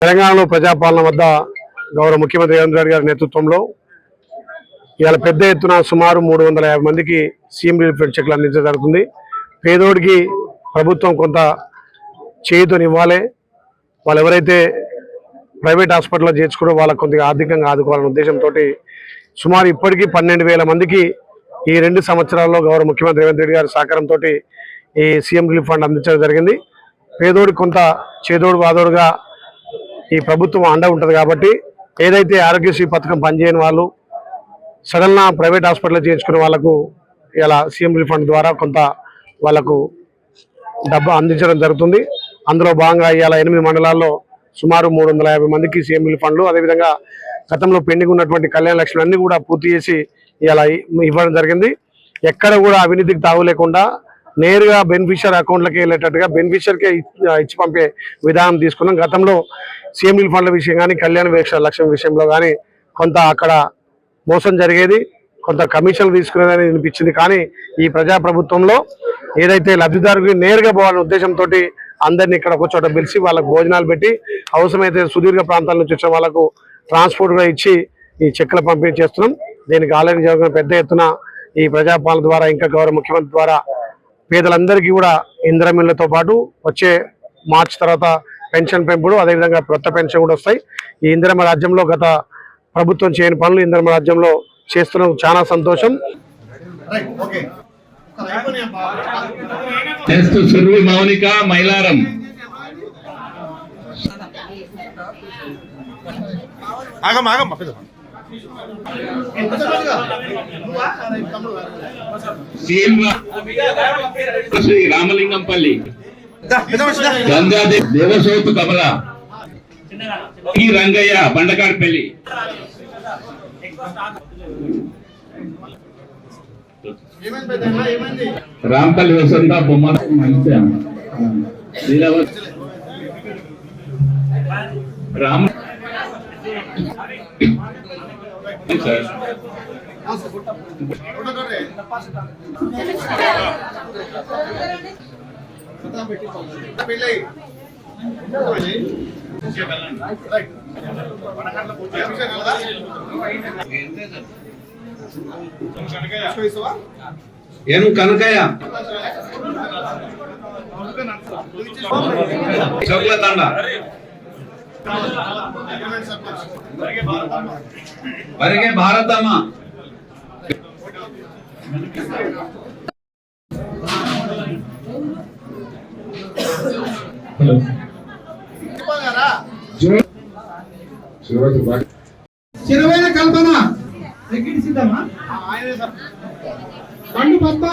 తెలంగాణలో ప్రజాపాలన వద్ద గౌరవ ముఖ్యమంత్రి రేవంత్ రెడ్డి గారి నేతృత్వంలో ఇవాళ పెద్ద ఎత్తున సుమారు 350 మందికి సీఎం రిలీఫ్ చెక్లు అందించడం జరుగుతుంది. పేదోడికి ప్రభుత్వం కొంత చేయూతనివ్వాలి, వాళ్ళు ఎవరైతే ప్రైవేట్ హాస్పిటల్లో చేర్చుకుని వాళ్ళకు కొద్దిగా ఆర్థికంగా ఆదుకోవాలనే ఉద్దేశంతో సుమారు ఇప్పటికీ 12,000 మందికి ఈ 2 సంవత్సరాల్లో గౌరవ ముఖ్యమంత్రి రేవంత్ రెడ్డి గారి సహకారంతో ఈ సీఎం రిలీఫ్ ఫండ్ అందించడం జరిగింది. పేదోడికి కొంత చేదోడు వాదోడుగా ఈ ప్రభుత్వం అండ ఉంటుంది కాబట్టి ఏదైతే ఆరోగ్యశ్రీ పథకం పనిచేయని వాళ్ళు సడన్గా ప్రైవేట్ హాస్పిటల్లో చేర్చుకునే వాళ్ళకు ఇలా సీఎం రిలీఫ్ ఫండ్ ద్వారా కొంత వాళ్ళకు డబ్బు అందించడం జరుగుతుంది. అందులో భాగంగా ఇవాళ 8 మండలాల్లో సుమారు 350 మందికి సీఎం రిలీఫ్ ఫండ్లు, అదేవిధంగా గతంలో పెండింగ్ ఉన్నటువంటి కళ్యాణ లక్ష్మి అన్ని కూడా పూర్తి చేసి ఇలా ఇవ్వడం జరిగింది. ఎక్కడ కూడా అవినీతికి తావు లేకుండా నేరుగా బెనిఫిషియర్ అకౌంట్లకి వెళ్ళేటట్టుగా బెనిఫిషియర్కే ఇచ్చి పంపే విధానం తీసుకున్నాం. గతంలో సీఎం రిలీఫ్ ఫండ్ల విషయం కానీ కళ్యాణ లక్ష్యం విషయంలో కానీ కొంత అక్కడ మోసం జరిగేది, కొంత కమిషన్లు తీసుకునేదని అనిపించింది. కానీ ఈ ప్రజాప్రభుత్వంలో ఏదైతే లబ్ధిదారుకి నేరుగా పోవాలనే ఉద్దేశంతో అందరినీ ఇక్కడ ఒక చోట పిలిచి వాళ్ళకు భోజనాలు పెట్టి అవసరమైతే సుదీర్ఘ ప్రాంతాల నుంచి వచ్చిన వాళ్ళకు ట్రాన్స్పోర్ట్ కూడా ఇచ్చి ఈ చెక్కుల పంపిణీ చేస్తున్నాం. దీనికి ఆల్రెడీ జరుగుతున్న పెద్ద ఎత్తున ఈ ప్రజాపాలన ద్వారా ఇంకా గౌరవ ముఖ్యమంత్రి ద్వారా పేదలందరికీ కూడా ఇందిరమిళ్లతో పాటు వచ్చే మార్చి తర్వాత పెన్షన్ పెంపుడు, అదేవిధంగా కొత్త పెన్షన్ కూడా వస్తాయి. ఈ ఇందిరమ్మ రాజ్యంలో గత ప్రభుత్వం చేయని పనులు ఇందిరమ్మ రాజ్యంలో చేస్తున్నాం, చాలా సంతోషం. మౌనిక మైలారం శ్రీ రామలింగంపల్లి గంగాదేవి దేవసోతు కమల ఈ రంగయ్య బండకాడపల్లి రాంపల్లి వసంత బొమ్మ రామ సార్ ఏను కనకయ్య చౌకతండ వరగే భారతమ్మ చిరువైన కల్పన సిద్ధమా పండు పద్మ